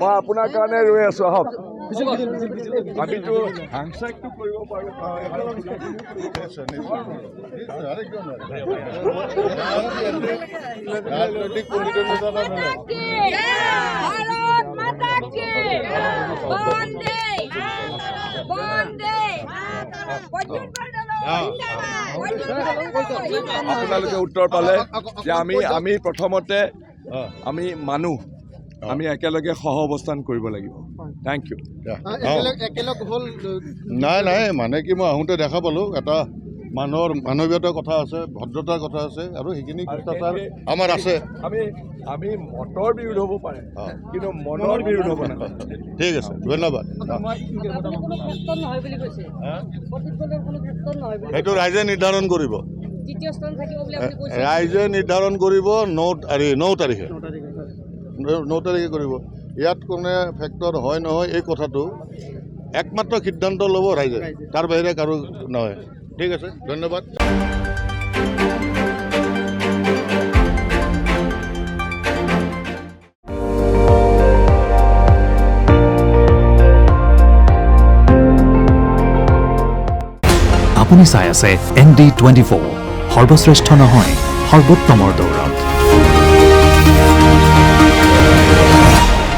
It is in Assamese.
মই আপোনাৰ কাৰণে ৰৈ আছো আহক আমিতো হ্যান্ডশেকটো কৰিব পাৰো আপোনালোকে উত্তৰ পালে যে আমি প্ৰথমতে আমি মানুহ আমি একেলগে সহ অৱস্থান কৰিব লাগিব থ্যাংক ইউ নাই মানে কি মই আহোঁতে দেখা পালোঁ এটা মানুহৰ মানৱীয়তাৰ কথা আছে ভদ্ৰতাৰ কথা আছে আৰু সেইখিনি শিষ্টাচাৰ আমাৰ আছে আমি মতৰ বিৰোধ হ'ব পাৰে কিন্তু মনৰ বিৰোধ হ'ব নালাগে ঠিক আছে ধন্যবাদ সেইটো ৰাইজে নিৰ্ধাৰণ কৰিব ৰাইজে নিৰ্ধাৰণ কৰিব 9 তাৰিখে কৰিব ইয়াত কোনে ফেক্টৰ হয় নহয় এই কথাটো একমাত্ৰ সিদ্ধান্ত ল'ব ৰাইজে তাৰ বাহিৰে কাৰো নহয় ঠিক আছে ধন্যবাদ আপুনি চাই আছে ND24 সৰ্বশ্ৰেষ্ঠ নহয় সৰ্বোত্তমৰ দৌৰত